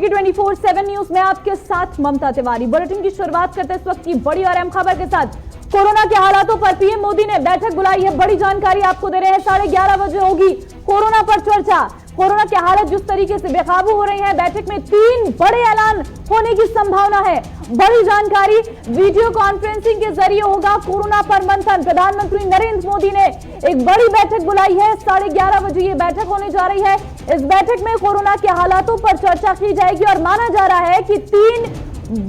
देखिए 24/7 न्यूज में आपके साथ ममता तिवारी। बुलेटिन की शुरुआत करते इस वक्त की बड़ी और अहम खबर के साथ। कोरोना के हालातों पर पीएम मोदी ने बैठक बुलाई है। बड़ी जानकारी आपको दे रहे हैं। 11:30 बजे होगी कोरोना पर चर्चा। कोरोना की हालत जिस तरीके से बेकाबू हो रही है, बैठक में 3 बड़े ऐलान होने की संभावना है। बड़ी जानकारी, वीडियो कॉन्फ्रेंसिंग के जरिए होगा कोरोना पर मंथन। प्रधानमंत्री नरेंद्र मोदी ने एक बड़ी बैठक बुलाई है। 11:30 बजे ये बैठक होने जा रही है। इस बैठक में कोरोना के हालातों पर चर्चा की जाएगी और माना जा रहा है कि 3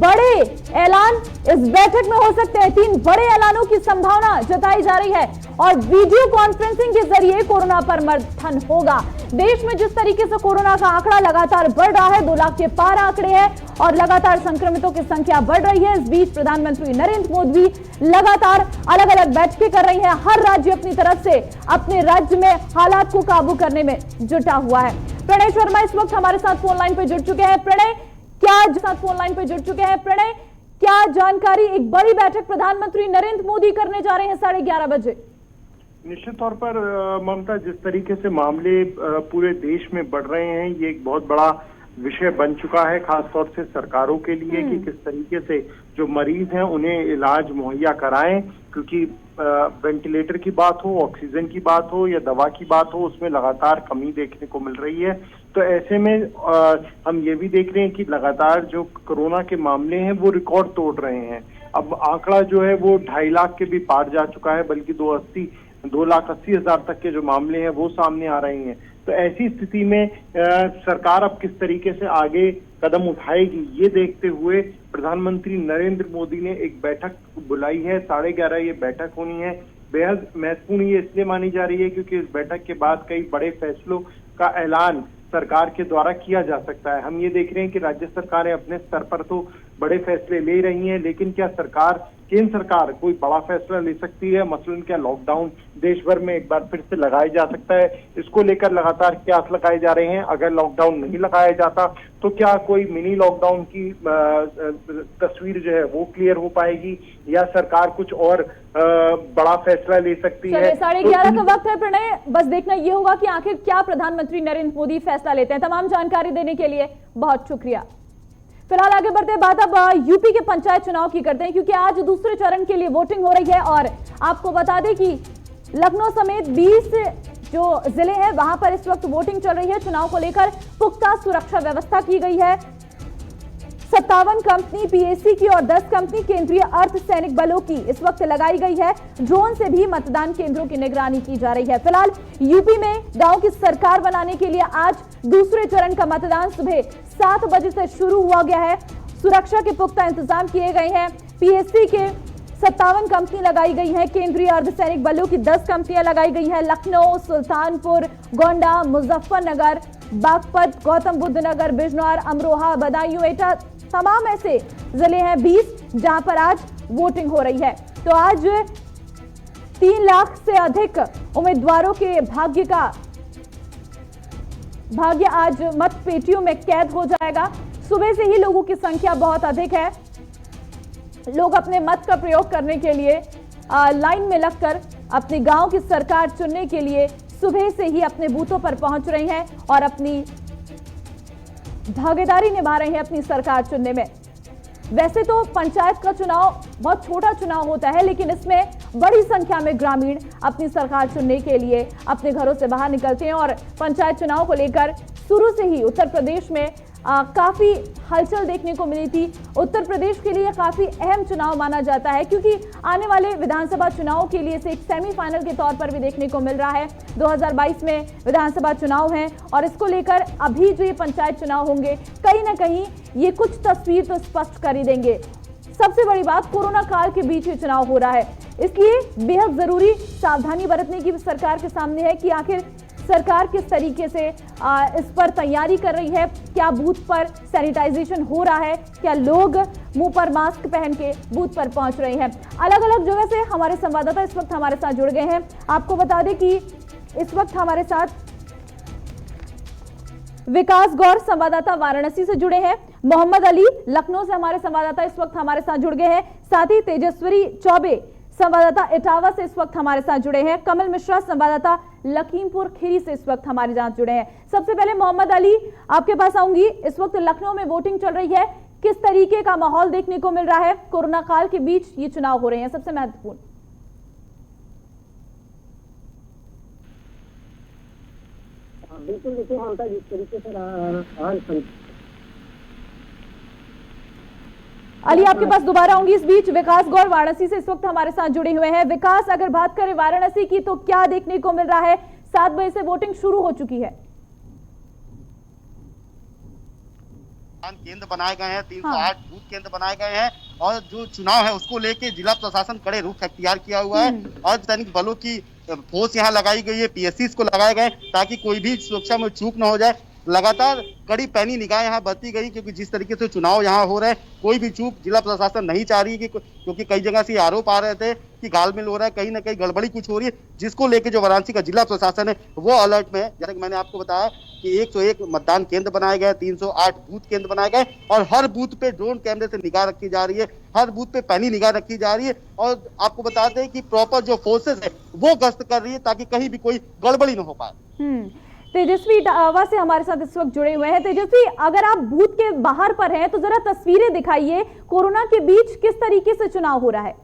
बड़े ऐलान इस बैठक में हो सकते हैं। 3 बड़े ऐलानों की संभावना जताई जा रही है और वीडियो कॉन्फ्रेंसिंग के जरिए कोरोना पर मंथन होगा। देश में जिस तरीके से कोरोना का आंकड़ा लगातार बढ़ रहा है, 2 लाख के पार आंकड़े हैं और लगातार संक्रमितों की संख्या बढ़ रही है। इस बीच प्रधानमंत्री नरेंद्र मोदी लगातार अलग अलग बैठकें कर रही है। हर राज्य अपनी तरफ से अपने राज्य में हालात को काबू करने में जुटा हुआ है। प्रणय शर्मा इस वक्त हमारे साथ फोन लाइन पर जुड़ चुके हैं। प्रणय, प्रणय, क्या जानकारी? एक बड़ी बैठक प्रधानमंत्री नरेंद्र मोदी करने जा रहे हैं 11:30 बजे। निश्चित तौर पर ममता, जिस तरीके से मामले पूरे देश में बढ़ रहे हैं, ये एक बहुत बड़ा विषय बन चुका है, खासतौर से सरकारों के लिए कि किस तरीके से जो मरीज हैं उन्हें इलाज मुहैया कराएं, क्योंकि वेंटिलेटर की बात हो, ऑक्सीजन की बात हो या दवा की बात हो, उसमें लगातार कमी देखने को मिल रही है। तो ऐसे में हम ये भी देख रहे हैं कि लगातार जो कोरोना के मामले हैं वो रिकॉर्ड तोड़ रहे हैं। अब आंकड़ा जो है वो 2.5 लाख के भी पार जा चुका है, बल्कि 2,80,000 तक के जो मामले हैं वो सामने आ रहे हैं। तो ऐसी स्थिति में सरकार अब किस तरीके से आगे कदम उठाएगी, ये देखते हुए प्रधानमंत्री नरेंद्र मोदी ने एक बैठक बुलाई है। 11:30 ये बैठक होनी है। बेहद महत्वपूर्ण ये इसलिए मानी जा रही है क्योंकि इस बैठक के बाद कई बड़े फैसलों का ऐलान सरकार के द्वारा किया जा सकता है। हम ये देख रहे हैं कि राज्य सरकारें अपने स्तर पर तो बड़े फैसले ले रही हैं, लेकिन क्या केंद्र सरकार कोई बड़ा फैसला ले सकती है? मसलन क्या लॉकडाउन देश भर में एक बार फिर से लगाया जा सकता है? इसको लेकर लगातार कयास लगाए जा रहे हैं। अगर लॉकडाउन नहीं लगाया जाता तो क्या कोई मिनी लॉकडाउन की तस्वीर जो है वो क्लियर हो पाएगी या सरकार कुछ और बड़ा फैसला ले सकती है? 11:30 का वक्त है प्रणय, बस देखना ये होगा कि आखिर क्या प्रधानमंत्री नरेंद्र मोदी फैसला लेते हैं। तमाम जानकारी देने के लिए बहुत शुक्रिया। फिलहाल आगे बढ़ते हैं, बात अब यूपी के पंचायत चुनाव की करते हैं, क्योंकि आज दूसरे चरण के लिए वोटिंग हो रही है और आपको बता दें कि लखनऊ समेत 20 जो जिले हैं वहां पर इस वक्त वोटिंग चल रही है। चुनाव को लेकर पुख्ता सुरक्षा व्यवस्था की गई है। 57 कंपनी पीएसी की और 10 कंपनी केंद्रीय अर्धसैनिक बलों की इस वक्त लगाई गई है। ड्रोन से भी मतदान केंद्रों की निगरानी की जा रही है। फिलहाल यूपी में गांव की सरकार बनाने के लिए आज दूसरे चरण का मतदान सुबह 7 बजे से शुरू हुआ गया है। सुरक्षा के पुख्ता इंतजाम किए गए हैं। पीएससी के 57 कंपनी लगाई गई है। केंद्रीय अर्धसैनिक बलों की 10 कंपनियां लगाई गई है। लखनऊ, सुल्तानपुर, गोंडा, मुजफ्फरनगर, बागपत, गौतम बुद्ध नगर, बिजनौर, अमरोहा, बदायूं, एटा, तमाम ऐसे जिले हैं 20 जहां पर आज वोटिंग हो रही है। तो आज 3 लाख से अधिक उम्मीदवारों के भाग्य आज मत पेटियों में कैद हो जाएगा। सुबह से ही लोगों की संख्या बहुत अधिक है। लोग अपने मत का प्रयोग करने के लिए लाइन में लगकर अपने गांव की सरकार चुनने के लिए सुबह से ही अपने बूथों पर पहुंच रहे हैं और अपनी भागीदारी निभा रहे हैं अपनी सरकार चुनने में। वैसे तो पंचायत का चुनाव बहुत छोटा चुनाव होता है, लेकिन इसमें बड़ी संख्या में ग्रामीण अपनी सरकार चुनने के लिए अपने घरों से बाहर निकलते हैं और पंचायत चुनाव को लेकर शुरू से ही उत्तर प्रदेश में काफी हलचल देखने को मिली थी। उत्तर प्रदेश के लिए काफी अहम चुनाव माना जाता है, क्योंकि आने वाले विधानसभा चुनाव के लिए से एक सेमीफाइनल के तौर पर भी देखने को मिल रहा है। 2022 में विधानसभा चुनाव हैं और इसको लेकर अभी जो ये पंचायत चुनाव होंगे, कहीं ना कहीं ये कुछ तस्वीर तो स्पष्ट कर ही देंगे। सबसे बड़ी बात, कोरोना काल के बीच ये चुनाव हो रहा है, इसलिए बेहद जरूरी सावधानी बरतने की सामने के सामने है कि आखिर सरकार किस तरीके से इस पर तैयारी कर रही है। क्या बूथ पर सैनिटाइजेशन हो रहा है? क्या लोग मुंह पर मास्क पहन के बूथ पर पहुंच रहे हैं? अलग अलग जगह से हमारे संवाददाता इस वक्त हमारे साथ जुड़ गए हैं। आपको बता दें कि इस वक्त हमारे साथ विकास गौर संवाददाता वाराणसी से जुड़े हैं। मोहम्मद अली लखनऊ से हमारे संवाददाता इस वक्त हमारे साथ जुड़ गए हैं। साथ ही तेजस्वी चौबे संवाददाता इटावा से इस वक्त हमारे साथ जुड़े हैं। कमल मिश्रा संवाददाता लखीमपुर खीरी से इस वक्त हमारे साथ जुड़े हैं। सबसे पहले मोहम्मद अली, आपके पास आऊंगी। इस वक्त लखनऊ में वोटिंग चल रही है, किस तरीके का माहौल देखने को मिल रहा है? कोरोना काल के बीच ये चुनाव हो रहे हैं, सबसे महत्वपूर्ण। बिल्कुल देखिए ममता, जिस तरीके से अली आपके पास दोबारा आऊंगी। इस बीच विकास गौर वाराणसी से इस वक्त हमारे साथ जुड़े हुए हैं। विकास, अगर बात करें वाराणसी की तो क्या देखने को मिल रहा है? 7 बजे से वोटिंग शुरू हो चुकी है। केंद्र बनाए गए हैं, 308 बूथ केंद्र बनाए गए हैं और जो चुनाव है उसको लेके जिला प्रशासन कड़े रुख अख्तियार किया हुआ है और सैनिक बलों की फोर्स यहाँ लगाई गई है, पीएससी को लगाए गए ताकि कोई भी सुरक्षा में चूक न हो जाए। लगातार कड़ी पैनी निगाह यहाँ बरती गई क्योंकि जिस तरीके से चुनाव यहाँ हो रहे हैं, कोई भी चूक जिला प्रशासन नहीं चाह रही है क्योंकि कई जगह से आरोप आ रहे थे कि गालमेल हो रहा है, कहीं ना कहीं गड़बड़ी कुछ हो रही है, जिसको लेके जो वाराणसी का जिला प्रशासन है वो अलर्ट में है। जैसे कि मैंने आपको बताया कि 101 मतदान केंद्र बनाए गए, 308 बूथ केंद्र बनाए गए और हर बूथ पे ड्रोन कैमरे से निगाह रखी जा रही है, हर बूथ पे पैनी निगाह रखी जा रही है और आपको बताते हैं कि प्रॉपर जो फोर्सेस है वो गश्त कर रही है ताकि कहीं भी कोई गड़बड़ी न हो पाए। तेजस्वी इटावा से हमारे साथ इस वक्त जुड़े हुए हैं। तेजस्वी, अगर आप बूथ के बाहर पर हैं तो जरा तस्वीरें दिखाइए, कोरोना के बीच किस तरीके से चुनाव हो रहा है?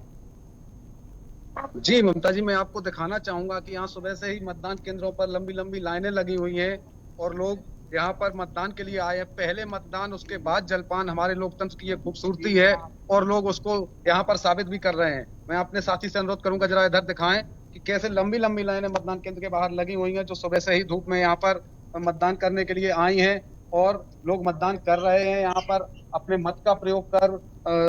जी ममता जी, मैं आपको दिखाना चाहूंगा कि यहाँ सुबह से ही मतदान केंद्रों पर लंबी लंबी लाइनें लगी हुई हैं और लोग यहाँ पर मतदान के लिए आए हैं। पहले मतदान, उसके बाद जलपान, हमारे लोकतंत्र की ये खूबसूरती है और लोग उसको यहाँ पर साबित भी कर रहे हैं। मैं अपने साथी से अनुरोध करूंगा जरा इधर दिखाएं कि कैसे लंबी लंबी लाइनें मतदान केंद्र के बाहर लगी हुई हैं, जो सुबह से ही धूप में यहाँ पर मतदान करने के लिए आई हैं और लोग मतदान कर रहे हैं। यहाँ पर अपने मत का प्रयोग कर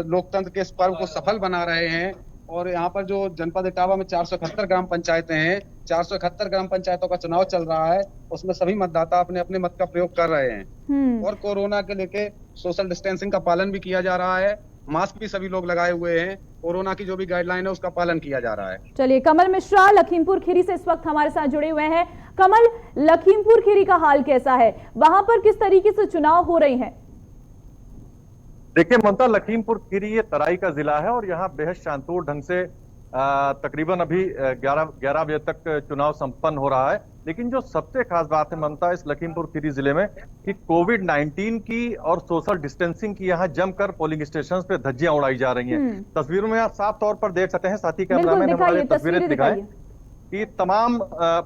लोकतंत्र के इस पर्व को सफल बना रहे हैं। और यहाँ पर जो जनपद इटावा में 471 ग्राम पंचायतें हैं, 471 ग्राम पंचायतों का चुनाव चल रहा है, उसमें सभी मतदाता अपने अपने मत का प्रयोग कर रहे हैं और कोरोना के लेके सोशल डिस्टेंसिंग का पालन भी किया जा रहा है, मास्क भी सभी लोग लगाए हुए हैं, कोरोना की जो भी गाइडलाइन है उसका पालन किया जा रहा है। चलिए, कमल मिश्रा लखीमपुर खीरी से इस वक्त हमारे साथ जुड़े हुए हैं। कमल, लखीमपुर खीरी का हाल कैसा है? वहां पर किस तरीके से चुनाव हो रहे हैं? देखिए ममता, लखीमपुर खीरी ये तराई का जिला है और यहाँ बेहद शांतपूर्ण ढंग से तकरीबन अभी 11 बजे तक चुनाव संपन्न हो रहा है। लेकिन जो सबसे खास बात है ममता इस लखीमपुर खीरी जिले में कि कोविड-19 की और सोशल डिस्टेंसिंग की यहाँ जमकर पोलिंग स्टेशन पे धज्जियां उड़ाई जा रही हैं। तस्वीरों में आप साफ तौर पर देख सकते हैं, साथी कैमरामैन हमारे तस्वीरें दिखाएं कि तमाम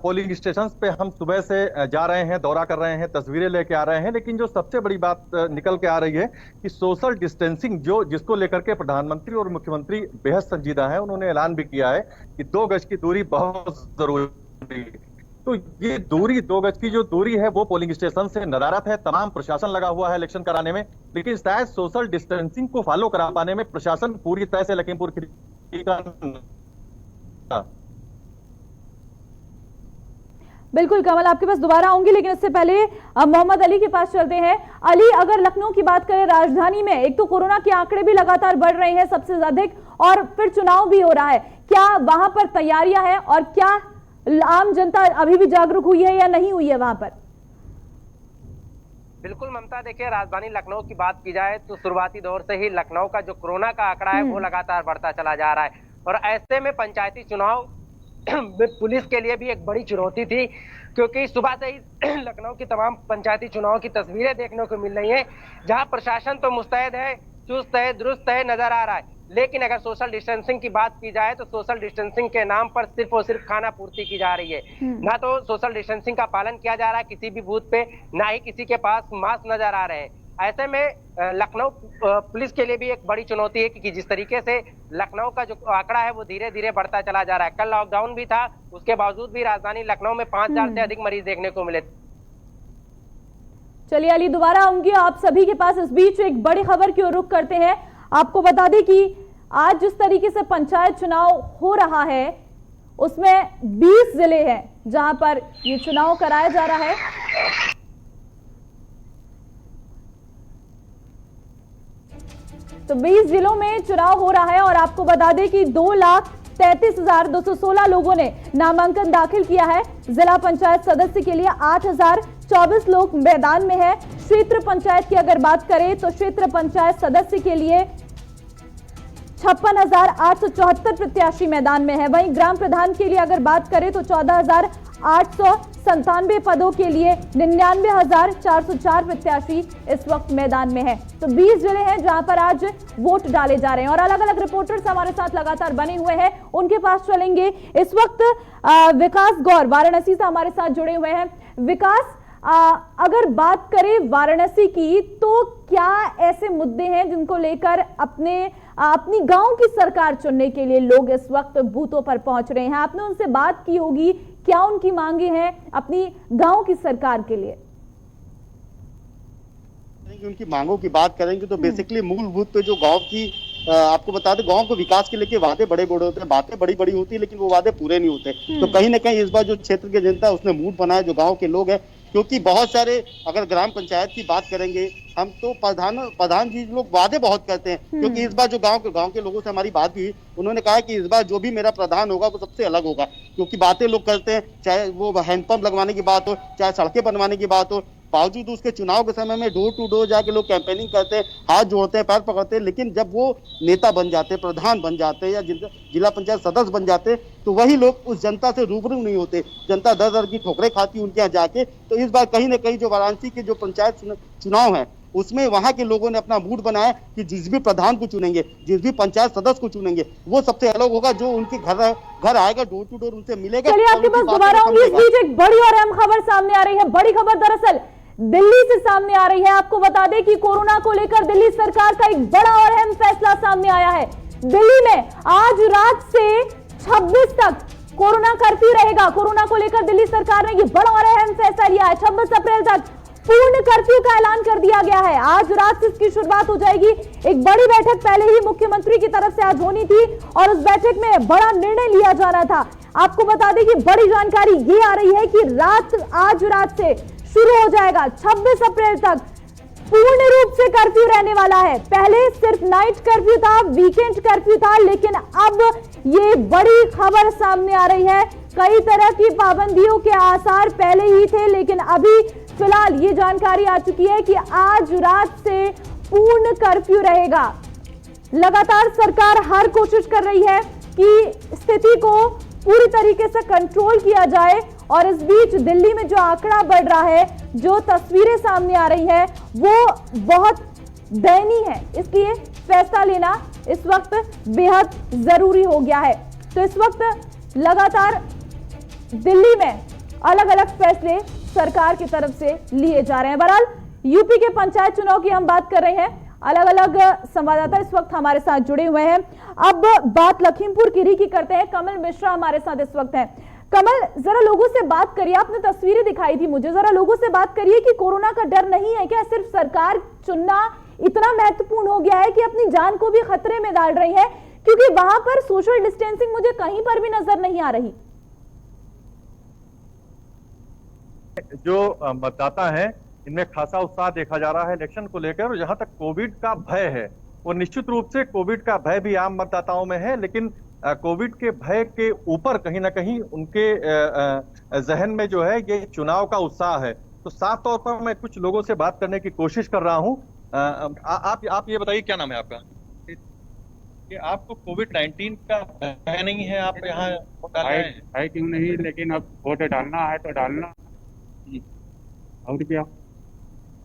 पोलिंग स्टेशन पे हम सुबह से जा रहे हैं, दौरा कर रहे हैं, तस्वीरें लेके आ रहे हैं। लेकिन जो सबसे बड़ी बात निकल के आ रही है कि सोशल डिस्टेंसिंग जिसको लेकर के प्रधानमंत्री और मुख्यमंत्री बेहद संजीदा है, उन्होंने ऐलान भी किया है कि 2 गज की दूरी बहुत जरूरी है। तो ये दूरी 2 गज की जो दूरी है वो पोलिंग स्टेशन से नदारत है। तमाम प्रशासन लगा हुआ है इलेक्शन कराने में, लेकिन शायद सोशल डिस्टेंसिंग को फॉलो करा पाने में प्रशासन पूरी तरह से लखीमपुर खीरी का। बिल्कुल कमल, आपके पास दोबारा आऊंगी, लेकिन इससे पहले मोहम्मद अली के पास चलते हैं। अली, अगर लखनऊ की बात करें, राजधानी में एक तो कोरोना के आंकड़े भी लगातार बढ़ रहे हैं सबसे अधिक, और फिर चुनाव भी हो रहा है, क्या वहां पर तैयारियां हैं और क्या आम जनता अभी भी जागरूक हुई है या नहीं हुई है वहां पर? बिल्कुल ममता, देखिए राजधानी लखनऊ की बात की जाए तो शुरुआती दौर से ही लखनऊ का जो कोरोना का आंकड़ा है वो लगातार बढ़ता चला जा रहा है और ऐसे में पंचायती चुनाव पुलिस के लिए भी एक बड़ी चुनौती थी, क्योंकि सुबह से ही लखनऊ की तमाम पंचायती चुनाव की तस्वीरें देखने को मिल रही हैं, जहां प्रशासन तो मुस्तैद है, चुस्त है, दुरुस्त है, नजर आ रहा है। लेकिन अगर सोशल डिस्टेंसिंग की बात की जाए तो सोशल डिस्टेंसिंग के नाम पर सिर्फ और सिर्फ खाना पूर्ति की जा रही है। ना तो सोशल डिस्टेंसिंग का पालन किया जा रहा है किसी भी बूथ पे, ना ही किसी के पास मास्क नजर आ रहे हैं। ऐसे में लखनऊ पुलिस के लिए भी एक बड़ी चुनौती है कि जिस तरीके से लखनऊ का जो आंकड़ा है वो धीरे धीरे बढ़ता चला जा रहा है। कल लॉकडाउन भी था, उसके बावजूद भी राजधानी लखनऊ में 5000 से अधिक मरीज देखने को मिले। चलिए अली, दोबारा आऊंगी आप सभी के पास। इस बीच एक बड़ी खबर की ओर रुख करते हैं। आपको बता दें कि आज जिस तरीके से पंचायत चुनाव हो रहा है उसमें 20 जिले हैं जहां पर ये चुनाव कराया जा रहा है। तो 20 जिलों में चुनाव हो रहा है और आपको बता दें कि 2,33,216 लोगों ने नामांकन दाखिल किया है। जिला पंचायत सदस्य के लिए 8,024 लोग मैदान में है। क्षेत्र पंचायत की अगर बात करें तो क्षेत्र पंचायत सदस्य के लिए 56,874 प्रत्याशी मैदान में है। वहीं ग्राम प्रधान के लिए अगर बात करें तो 14,897 पदों के लिए 99,404 प्रत्याशी इस वक्त मैदान में है। तो 20 जिले हैं जहां पर आज वोट डाले जा रहे हैं और अलग अलग रिपोर्टर्स हमारे साथ लगातार बने हुए हैं, उनके पास चलेंगे। इस वक्त विकास गौर वाराणसी से हमारे साथ जुड़े हुए हैं। विकास, अगर बात करें वाराणसी की तो क्या ऐसे मुद्दे हैं जिनको लेकर अपनी गांव की सरकार चुनने के लिए लोग इस वक्त बूथों पर पहुंच रहे हैं? आपने उनसे बात की होगी, क्या उनकी मांगे हैं अपनी गांव की सरकार के लिए? उनकी मांगों की बात करेंगे तो बेसिकली मूलभूत पे जो गांव की आपको बता दें, गांव को विकास के लेके वादे बड़े बड़े होते हैं, बातें बड़ी बड़ी होती है, लेकिन वो वादे पूरे नहीं होते। तो कहीं ना कहीं इस बार जो क्षेत्र की जनता उसने मूड बनाया, जो गांव के लोग हैं, क्योंकि बहुत सारे अगर ग्राम पंचायत की बात करेंगे हम तो प्रधान जी लोग वादे बहुत करते हैं, क्योंकि इस बार जो गांव के लोगों से हमारी बात हुई, उन्होंने कहा कि इस बार जो भी मेरा प्रधान होगा वो सबसे अलग होगा, क्योंकि बातें लोग करते हैं, चाहे वो हैंडपंप लगवाने की बात हो, चाहे सड़कें बनवाने की बात हो, बावजूद उसके चुनाव के समय में डोर टू डोर जाके लोग कैंपेनिंग करते हैं, हाथ जोड़ते हैं, पैर पकड़ते हैं, लेकिन जब वो नेता बन जाते हैं, प्रधान बन जाते हैं या जिला पंचायत सदस्य बन जाते हैं, तो वही लोग उस जनता से रूबरू नहीं होते। जनता दर दर की ठोकरें खाती उनके यहाँ जाके। तो इस बार कहीं ना कहीं जो वाराणसी के जो पंचायत चुनाव है उसमें वहां के लोगों ने अपना मूड बनाया कि जिस भी प्रधान को चुनेंगे, जिस भी पंचायत सदस्य को चुनेंगे, वो सबसे अलग होगा, जो उनके घर आएगा, डोर टू डोर उनसे मिलेगा। चलिए आपके पास दोबारा आऊंगी। इस बीच एक बड़ी और अहम खबर सामने आ रही है। बड़ी खबर दरअसल दिल्ली से सामने आ रही है। आपको बता दें कि कोरोना को लेकर दिल्ली सरकार का एक बड़ा और अहम फैसला सामने आया है। दिल्ली में आज रात से 26 तक कोरोना कर्फ्यू रहेगा। कोरोना को लेकर दिल्ली सरकार ने ये बड़ा और अहम फैसला लिया है। 26 अप्रैल तक पूर्ण कर्फ्यू का ऐलान कर दिया गया है। आज रात से इसकी शुरुआत हो जाएगी। एक बड़ी बैठक पहले ही मुख्यमंत्री की तरफ से आज होनी थी और उस बैठक में बड़ा निर्णय लिया जाना था। आपको बता दें कि बड़ी जानकारी ये आ रही है कि आज रात से शुरू हो जाएगा 26 अप्रैल तक पूर्ण रूप से कर्फ्यू रहने वाला है। पहले सिर्फ नाइट कर्फ्यू था, वीकेंड कर्फ्यू था, लेकिन अब ये बड़ी खबर सामने आ रही है। कई तरह की पाबंदियों के आसार पहले ही थे, लेकिन अभी फिलहाल ये जानकारी आ चुकी है कि आज रात से पूर्ण कर्फ्यू रहेगा। लगातार सरकार हर कोशिश कर रही है कि स्थिति को पूरी तरीके से कंट्रोल किया जाए और इस बीच दिल्ली में जो आंकड़ा बढ़ रहा है, जो तस्वीरें सामने आ रही है, वो बहुत दयनीय है। इसलिए फैसला लेना इस वक्त बेहद जरूरी हो गया है। तो इस वक्त लगातार दिल्ली में अलग अलग फैसले सरकार की तरफ से लिए जा रहे हैं। बहरहाल यूपी के पंचायत चुनाव की हम बात कर रहे हैं। अलग अलग संवाददाता इस वक्त हमारे साथ जुड़े हुए हैं। अब बात लखीमपुर खीरी की करते हैं। कमल मिश्रा हमारे साथ इस वक्त हैं। कमल, जरा लोगों से बात करिए। आपने तस्वीरें दिखाई थी मुझे, जरा लोगों से बात करिए कि कोरोना का डर नहीं है क्या? सिर्फ सरकार चुनना इतना महत्वपूर्ण हो गया है कि अपनी जान को भी खतरे में डाल रही है, क्योंकि वहां पर सोशल डिस्टेंसिंग मुझे कहीं पर भी नजर नहीं आ रही। जो मतदाता हैं इनमें खासा उत्साह देखा जा रहा है इलेक्शन को लेकर। और जहां तक कोविड का भय है, वो निश्चित रूप से कोविड का भय भी आम मतदाताओं में है, लेकिन कोविड के भय के ऊपर कहीं ना कहीं उनके जहन में जो है ये चुनाव का उत्साह है। तो साफ तौर पर मैं कुछ लोगों से बात करने की कोशिश कर रहा हूं। आप ये बताइए, क्या नाम है आपका? कि आपको कोविड-19 का भय नहीं है? आप यहाँ है क्यों नहीं, लेकिन अब वोट डालना है तो डालना। और क्या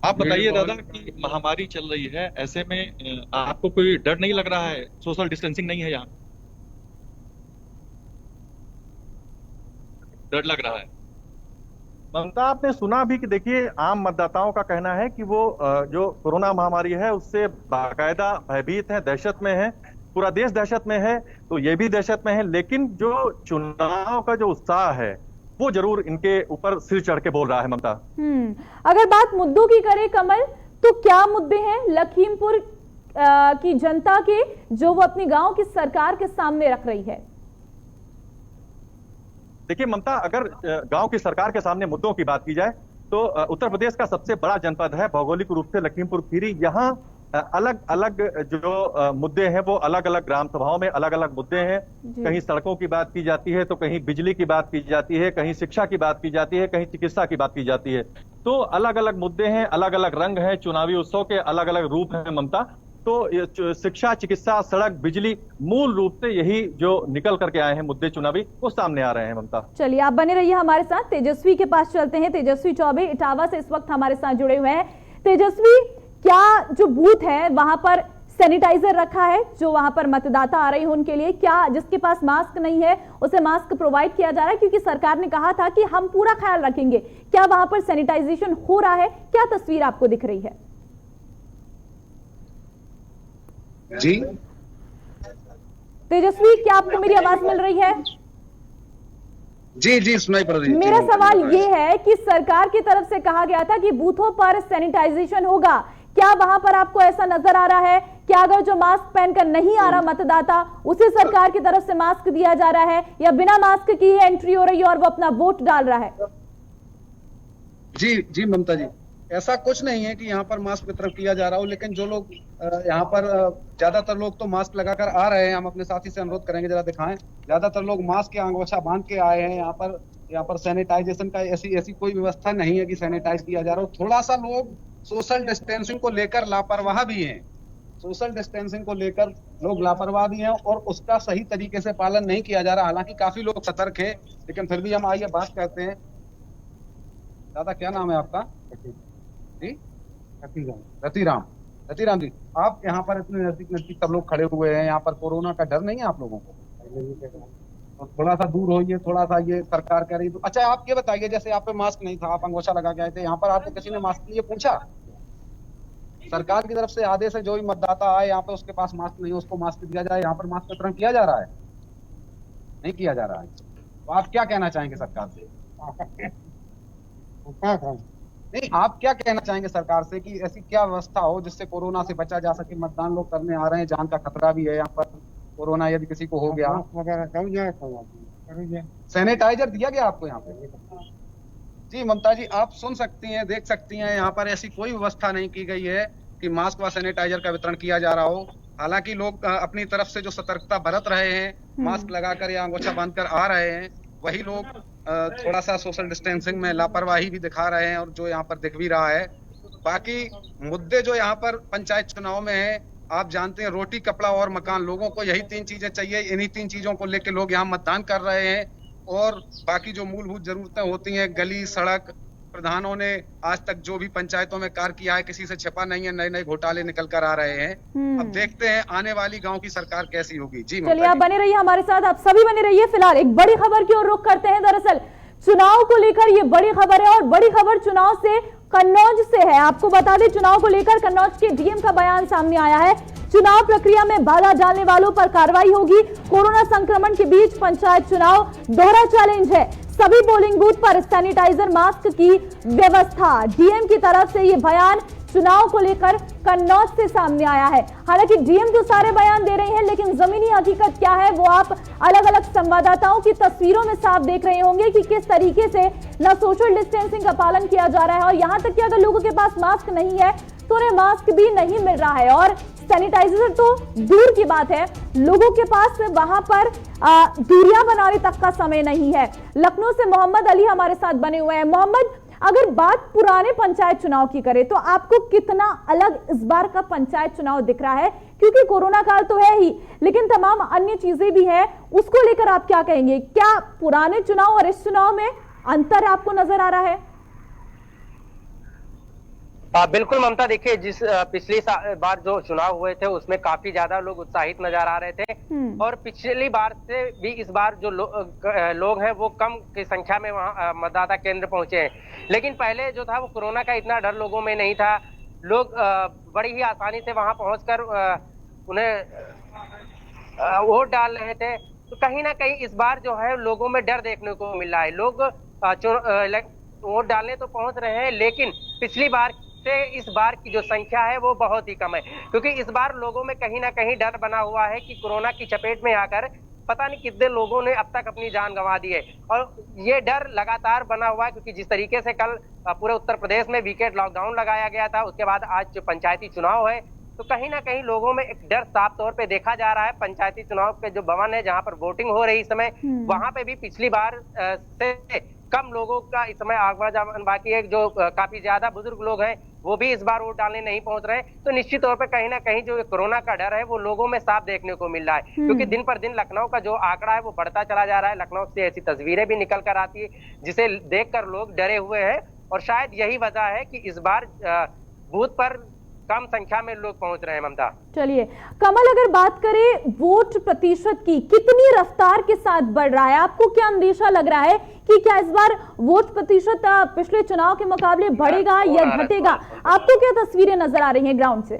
आप बताइए दादा कि महामारी चल रही है, ऐसे में आपको कोई डर नहीं लग रहा है? सोशल डिस्टेंसिंग नहीं है यहाँ, डर लग रहा है? ममता, आपने सुना भी कि देखिए आम मतदाताओं का कहना है कि वो जो कोरोना महामारी है उससे बाकायदा भयभीत है, दहशत में है। पूरा देश दहशत में है, तो ये भी दहशत में है, लेकिन जो चुनाव का जो उत्साह है वो जरूर इनके ऊपर सिर चढ़ के बोल रहा है। ममता, अगर बात मुद्दों की करें कमल, तो क्या मुद्दे हैं लखीमपुर की जनता के जो वो अपनी गांव की सरकार के सामने रख रही है? देखिए ममता, अगर गांव की सरकार के सामने मुद्दों की बात की जाए तो उत्तर प्रदेश का सबसे बड़ा जनपद है भौगोलिक रूप से लखीमपुर खीरी। यहाँ अलग अलग जो मुद्दे हैं वो अलग अलग ग्राम सभाओं में अलग अलग मुद्दे हैं। कहीं सड़कों की बात की जाती है, तो कहीं बिजली की बात की जाती है, कहीं शिक्षा की बात की जाती है, कहीं चिकित्सा की बात की जाती है। तो अलग अलग मुद्दे हैं, अलग अलग रंग हैं, चुनावी उत्सव के अलग अलग रूप हैं ममता। तो शिक्षा, चिकित्सा, सड़क, बिजली, मूल रूप से यही जो निकल करके आए हैं मुद्दे चुनावी, वो सामने आ रहे हैं। ममता, चलिए आप बने रहिए हमारे साथ। तेजस्वी के पास चलते हैं। तेजस्वी चौबे इटावा से इस वक्त हमारे साथ जुड़े हुए हैं। तेजस्वी, क्या जो बूथ है वहां पर सैनिटाइजर रखा है जो वहां पर मतदाता आ रहे हैं उनके लिए? क्या जिसके पास मास्क नहीं है उसे मास्क प्रोवाइड किया जा रहा है? क्योंकि सरकार ने कहा था कि हम पूरा ख्याल रखेंगे। क्या वहां पर सैनिटाइजेशन हो रहा है? क्या तस्वीर आपको दिख रही है? जी तेजस्वी, क्या आपको मेरी आवाज मिल रही है? जी सुनाई पड़ रही है। मेरा सवाल ये है कि सरकार की तरफ से कहा गया था कि बूथों पर सैनिटाइजेशन होगा। क्या वहां पर आपको ऐसा नजर आ रहा है कि अगर जो मास्क पहनकर नहीं आ रहा मतदाता, उसे सरकार की तरफ से मास्क दिया जा रहा है, या बिना मास्क की ही एंट्री हो रही है और वो अपना वोट डाल रहा है? जी ममता जी, ऐसा कुछ नहीं है कि यहाँ पर मास्क वितरण किया जा रहा हो, लेकिन जो लोग यहाँ पर ज्यादातर लोग तो मास्क लगाकर आ रहे हैं। हम अपने साथी से अनुरोध करेंगे जरा दिखाएं। ज्यादातर लोग मास्क या अंगोछा बांध के आए हैं। यहाँ पर सैनिटाइजेशन का ऐसी कोई व्यवस्था नहीं है कि सैनिटाइज किया जा रहा हो। थोड़ा सा लोग सोशल डिस्टेंसिंग को लेकर लापरवाह भी हैं। सोशल डिस्टेंसिंग को लेकर लोग लापरवाह भी हैं और उसका सही तरीके से पालन नहीं किया जा रहा। हालांकि काफी लोग सतर्क है, लेकिन फिर भी हम आइए बात करते हैं। दादा, क्या नाम है आपका? जी, रतिराम जी, आप यहाँ पर इतने नजदीक सब लोग खड़े हुए हैं। यहाँ पर कोरोना का डर नहीं है आप लोगों को? तो थोड़ा सा दूर होइए, थोड़ा सा ये सरकार कह रही है। तो अच्छा, आप ये बताइए, जैसे आप पे मास्क नहीं था, आप अंगोछा लगा के आए थे, यहाँ पर आपको किसी ने मास्क के लिए पूछा? सरकार की तरफ से आदेश है जो भी मतदाता आए यहाँ पे उसके पास मास्क नहीं, उसको मास्क दिया जाए। यहाँ पर मास्क वितरण किया जा रहा है? नहीं किया जा रहा है। तो आप क्या कहना चाहेंगे सरकार से? नहीं, आप क्या कहना चाहेंगे सरकार से कि ऐसी क्या व्यवस्था हो जिससे कोरोना से बचा जा सके? मतदान लोग करने आ रहे हैं, जान का खतरा भी है यहाँ पर। कोरोना यदि किसी को हो गया, सैनिटाइजर दिया गया आपको यहाँ पे? जी ममता जी, आप सुन सकती हैं, देख सकती हैं, यहाँ पर ऐसी कोई व्यवस्था नहीं की गई है कि मास्क व सैनिटाइजर का वितरण किया जा रहा हो। हालांकि लोग अपनी तरफ से जो सतर्कता बरत रहे हैं, मास्क लगाकर या अंगोछा बांधकर आ रहे हैं, वही लोग थोड़ा सा सोशल डिस्टेंसिंग में लापरवाही भी दिखा रहे हैं, और जो यहाँ पर दिख भी रहा है। बाकी मुद्दे जो यहाँ पर पंचायत चुनाव में है, आप जानते हैं, रोटी, कपड़ा और मकान। लोगों को यही 3 चीजें चाहिए। इन्हीं 3 चीजों को लेकर लोग यहाँ मतदान कर रहे हैं। और बाकी जो मूलभूत जरूरतें होती हैं, गली, सड़क, प्रधानों ने आज तक जो भी पंचायतों में कार्य किया है, किसी से छिपा नहीं है। नए नए घोटाले निकल कर आ रहे हैं। अब देखते हैं आने वाली गांव की सरकार कैसी होगी। जी चलिए, आप बने रहिए हमारे साथ, आप सभी बने रहिए। फिलहाल एक बड़ी खबर की ओर रुख करते हैं। दरअसल चुनाव को लेकर ये बड़ी खबर है, और बड़ी खबर चुनाव से कन्नौज से है। आपको बता दें, चुनाव को लेकर कन्नौज के डीएम का बयान सामने आया है। चुनाव प्रक्रिया में बाधा डालने वालों पर कार्रवाई होगी। कोरोना संक्रमण के बीच पंचायत चुनाव दोहरा चैलेंज है। सभी पोलिंग बूथ पर सैनिटाइजर, मास्क की व्यवस्था। डीएम की तरफ से ये बयान चुनाव को लेकर कन्नौज से सामने आया है। हालांकि डीएम तो सारे बयान दे रहे हैं, लेकिन जमीनी हकीकत क्या है वो आप अलग अलग संवाददाताओं की तस्वीरों में साफ देख रहे होंगे कि किस तरीके से न सोशल डिस्टेंसिंग का पालन किया जा रहा है, और यहां तक कि अगर लोगों के पास मास्क नहीं है तो उन्हें मास्क भी नहीं मिल रहा है। और सैनिटाइजर तो दूर की बात है, लोगों के पास वहां पर दूरियां बनाने तक का समय नहीं है। लखनऊ से मोहम्मद अली हमारे साथ बने हुए हैं। मोहम्मद, अगर बात पुराने पंचायत चुनाव की करें तो आपको कितना अलग इस बार का पंचायत चुनाव दिख रहा है? क्योंकि कोरोना काल तो है ही, लेकिन तमाम अन्य चीजें भी हैं, उसको लेकर आप क्या कहेंगे? क्या पुराने चुनाव और इस चुनाव में अंतर आपको नजर आ रहा है? बिल्कुल ममता, देखिए, जिस पिछली बार जो चुनाव हुए थे उसमें काफी ज्यादा लोग उत्साहित नजर आ रहे थे, और पिछली बार से भी इस बार जो लोग हैं वो कम की संख्या में वहां मतदाता केंद्र पहुंचे हैं। लेकिन पहले जो था वो कोरोना का इतना डर लोगों में नहीं था। लोग बड़ी ही आसानी से वहां पहुंचकर उन्हें वोट डाल रहे थे। तो कहीं ना कहीं इस बार जो है लोगों में डर देखने को मिल रहा है। लोग वोट डालने तो पहुंच रहे हैं, लेकिन पिछली बार से इस बार की जो संख्या है वो बहुत ही कम है, क्योंकि इस बार लोगों में कहीं ना कहीं डर बना हुआ है कि कोरोना की चपेट में आकर पता नहीं कितने लोगों ने अब तक अपनी जान गंवा दी है। और ये डर लगातार बना हुआ है, क्योंकि जिस तरीके से कल पूरे उत्तर प्रदेश में वीकेंड लॉकडाउन लगाया गया था, उसके बाद आज जो पंचायती चुनाव है, तो कहीं ना कहीं लोगों में एक डर साफ तौर पे देखा जा रहा है। पंचायती चुनाव के जो भवन है जहां पर वोटिंग हो रही इस समय, वहां पे भी पिछली बार से कम लोगों का इस समय आवाजाही बाकी है। जो काफी ज्यादा बुजुर्ग लोग हैं वो भी इस बार वोट डालने नहीं पहुंच रहे, तो निश्चित तौर पर कहीं ना कहीं जो कोरोना का डर है वो लोगों में साफ देखने को मिल रहा है। क्योंकि दिन पर दिन लखनऊ का जो आंकड़ा है वो बढ़ता चला जा रहा है। लखनऊ से ऐसी तस्वीरें भी निकल कर आती है जिसे देखकर लोग डरे हुए हैं, और शायद यही वजह है कि इस बार बूथ पर कम संख्या में लोग पहुंच रहे हैं। ममता, चलिए कमल, अगर बात करें वोट प्रतिशत की, कितनी रफ्तार के साथ बढ़ रहा है? आपको क्या अंदेशा लग रहा है कि क्या इस बार वोट प्रतिशत पिछले चुनाव के मुकाबले बढ़ेगा या घटेगा? आपको क्या तस्वीरें नजर आ रही हैं ग्राउंड से?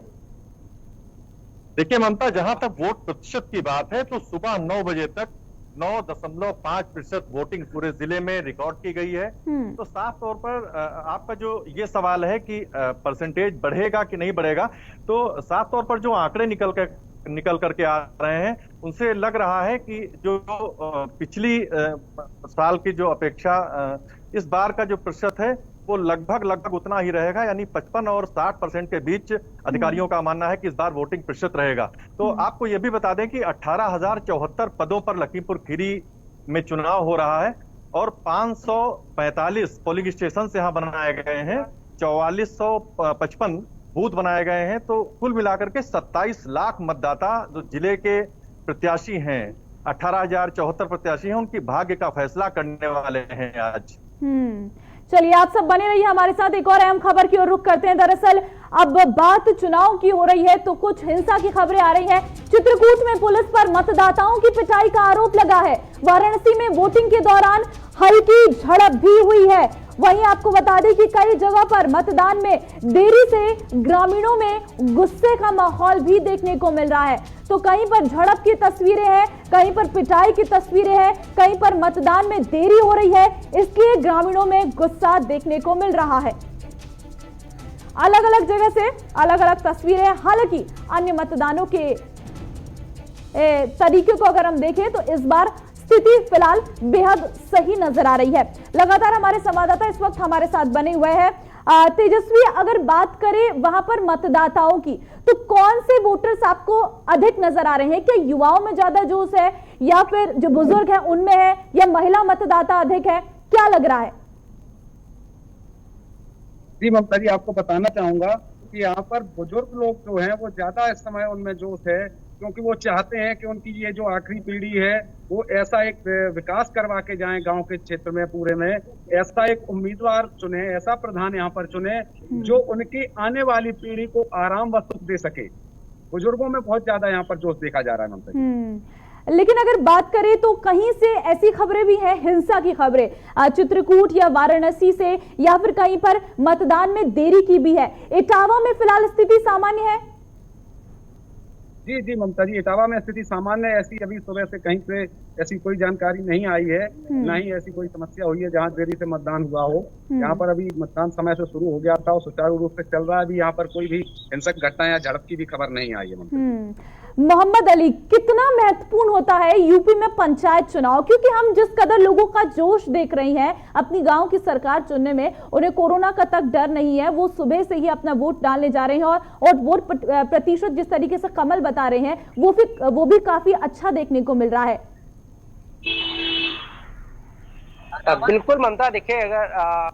देखिए ममता, जहां तक वोट प्रतिशत की बात है तो सुबह 9 बजे तक 9.5% वोटिंग पूरे जिले में रिकॉर्ड की गई है। तो साफ तौर पर आपका जो ये सवाल है कि परसेंटेज बढ़ेगा कि नहीं बढ़ेगा, तो साफ तौर पर जो आंकड़े निकल करके आ रहे हैं उनसे लग रहा है कि जो पिछली साल की जो अपेक्षा इस बार का जो प्रतिशत है वो लगभग उतना ही रहेगा, यानी 55 और 60% के बीच अधिकारियों का मानना है कि इस बार वोटिंग प्रतिशत रहेगा। तो आपको यह भी बता दें कि 18,074 पदों पर लखीमपुर खीरी में चुनाव हो रहा है और 545 पोलिंग स्टेशन यहाँ बनाए गए हैं, 4455 बूथ बनाए गए हैं। तो कुल मिलाकर के 27 लाख मतदाता जो जिले के प्रत्याशी हैं, 18,074 प्रत्याशी हैं, उनकी भाग्य का फैसला करने वाले हैं आज। चलिए, आप सब बने रहिए हमारे साथ। एक और अहम खबर की ओर रुख करते हैं। दरअसल अब बात चुनाव की हो रही है तो कुछ हिंसा की खबरें आ रही हैं। चित्रकूट में पुलिस पर मतदाताओं की पिटाई का आरोप लगा है। वाराणसी में वोटिंग के दौरान हल्की झड़प भी हुई है। वहीं आपको बता दें कि कई जगह पर मतदान में देरी से ग्रामीणों में गुस्से का माहौल भी देखने को मिल रहा है। तो कहीं पर झड़प की तस्वीरें हैं, कहीं पर पिटाई की तस्वीरें हैं, कहीं पर मतदान में देरी हो रही है, इसलिए ग्रामीणों में गुस्सा देखने को मिल रहा है। अलग अलग जगह से अलग अलग तस्वीरें। हालांकि अन्य मतदानों के तरीके को अगर हम देखें तो इस बार स्थिति फिलहाल बेहद सही नजर आ रही है। लगातार हमारे संवाददाता इस वक्त हमारे साथ बने हुए हैं। तेजस्वी, अगर बात करें वहां पर मतदाताओं की, तो कौन से वोटर्स आपको अधिक नजर आ रहे हैं? क्या युवाओं में ज्यादा जोश है या फिर जो बुजुर्ग हैं उनमें है या महिला मतदाता अधिक है? क्या लग रहा है? जी ममता जी, आपको बताना चाहूंगा कि यहाँ पर बुजुर्ग लोग जो हैं वो ज्यादा इस समय उनमें जोश है, क्योंकि वो चाहते हैं कि उनकी ये जो आखिरी पीढ़ी है वो ऐसा एक विकास करवा के जाए गांव के क्षेत्र में, पूरे में ऐसा एक उम्मीदवार चुने, ऐसा प्रधान यहाँ पर चुने जो उनकी आने वाली पीढ़ी को आराम व सुख दे सके। बुजुर्गों में बहुत ज्यादा यहाँ पर जोश देखा जा रहा है ममता जी। लेकिन अगर बात करें तो कहीं से ऐसी खबरें भी हैं, हिंसा की खबरें, चित्रकूट या वाराणसी से, या फिर कहीं पर मतदान में देरी की भी है। इटावा में फिलहाल स्थिति सामान्य है? जी ममता जी, इटावा में स्थिति सामान्य है। ऐसी अभी सुबह से कहीं से ऐसी कोई जानकारी नहीं आई है, ना ही ऐसी कोई समस्या हुई है जहां देरी से मतदान हुआ हो। यहाँ पर अभी मतदान समय से शुरू हो गया था और सुचारू रूप से चल रहा है। अभी यहाँ पर कोई भी हिंसक घटना या झड़प की भी खबर नहीं आई है ममता। मोहम्मद अली, कितना महत्वपूर्ण होता है यूपी में पंचायत चुनाव? क्योंकि हम जिस कदर लोगों का जोश देख रहे हैं अपनी गांव की सरकार चुनने में, उन्हें कोरोना का तक डर नहीं है, वो सुबह से ही अपना वोट डालने जा रहे हैं और वोट प्रतिशत जिस तरीके से कमल बता रहे हैं वो भी काफी अच्छा देखने को मिल रहा है। बिल्कुल ममता, देखिए अगर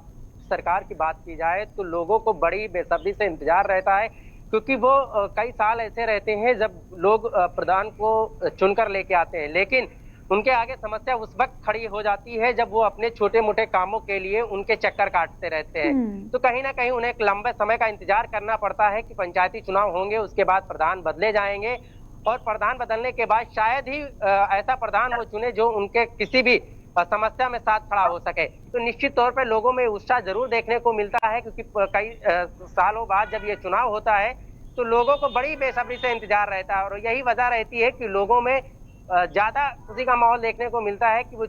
सरकार की बात की जाए तो लोगों को बड़ी बेसब्री से इंतजार रहता है, क्योंकि वो कई साल ऐसे रहते हैं जब लोग प्रधान को चुनकर लेके आते हैं, लेकिन उनके आगे समस्या उस वक्त खड़ी हो जाती है जब वो अपने छोटे मोटे कामों के लिए उनके चक्कर काटते रहते हैं। तो कहीं ना कहीं उन्हें एक लंबे समय का इंतजार करना पड़ता है कि पंचायती चुनाव होंगे, उसके बाद प्रधान बदले जाएंगे और प्रधान बदलने के बाद शायद ही ऐसा प्रधान वो चुने जो उनके किसी भी समस्या में साथ खड़ा हो सके। तो निश्चित तौर पर लोगों में उत्साह जरूर देखने को मिलता है, क्योंकि कई सालों बाद जब ये चुनाव होता है तो लोगों को बड़ी बेसब्री से इंतजार रहता है और यही वजह रहती है कि लोगों में ज्यादा खुशी का माहौल देखने को मिलता है कि वो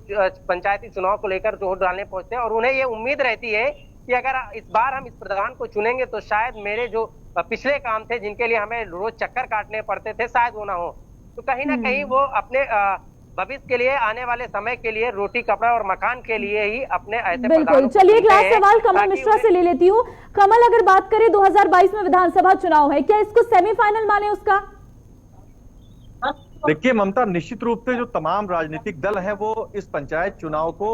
पंचायती चुनाव को लेकर वोट डालने पहुंचते हैं और उन्हें ये उम्मीद रहती है कि अगर इस बार हम इस प्रधान को चुनेंगे तो शायद मेरे जो पिछले काम थे जिनके लिए हमें रोज चक्कर काटने पड़ते थे शायद वो ना हो। तो कहीं ना कहीं वो अपने भविष्य के लिए, आने वाले समय के लिए, रोटी कपड़ा और मकान के लिए ही अपने ऐसे बिल्कुल। चलिए एक लास्ट सवाल कमल मिश्रा से ले लेती हूँ। कमल, अगर बात करें 2022 में विधानसभा चुनाव है, क्या इसको सेमीफाइनल माने उसका? देखिए ममता, निश्चित रूप से जो तमाम राजनीतिक दल हैं वो इस पंचायत चुनाव को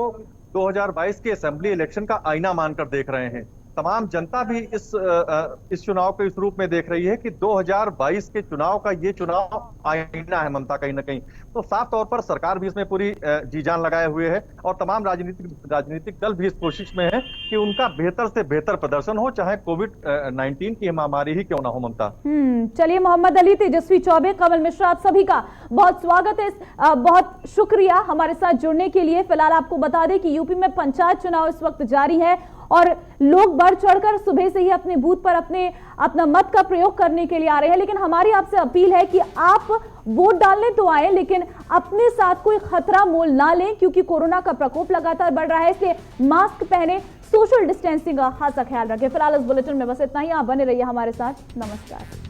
2022 के असेंबली इलेक्शन का आईना मानकर देख रहे हैं। तमाम जनता भी इस चुनाव को इस रूप में देख रही है कि 2022 के चुनाव का ये चुनाव आईना है ममता, कहीं ना कहीं। तो साफ तौर पर सरकार भी इसमें पूरी जी जान लगाए हुए है और तमाम राजनीतिक दल भी इस कोशिश में है कि उनका बेहतर से बेहतर प्रदर्शन हो, चाहे कोविड-19 की महामारी ही क्यों ना हो ममता। चलिए, मोहम्मद अली, तेजस्वी चौबे, कमल मिश्रा, आप सभी का बहुत स्वागत है। बहुत शुक्रिया हमारे साथ जुड़ने के लिए। फिलहाल आपको बता दें कि यूपी में पंचायत चुनाव इस वक्त जारी है और लोग बढ़ चढ़कर सुबह से ही अपने बूथ पर अपना मत का प्रयोग करने के लिए आ रहे हैं। लेकिन हमारी आपसे अपील है कि आप वोट डालने तो आए, लेकिन अपने साथ कोई खतरा मोल ना लें, क्योंकि कोरोना का प्रकोप लगातार बढ़ रहा है। इसलिए मास्क पहने, सोशल डिस्टेंसिंग का खासा ख्याल रखें। फिलहाल इस बुलेटिन में बस इतना ही। आप बने रहिए हमारे साथ। नमस्कार।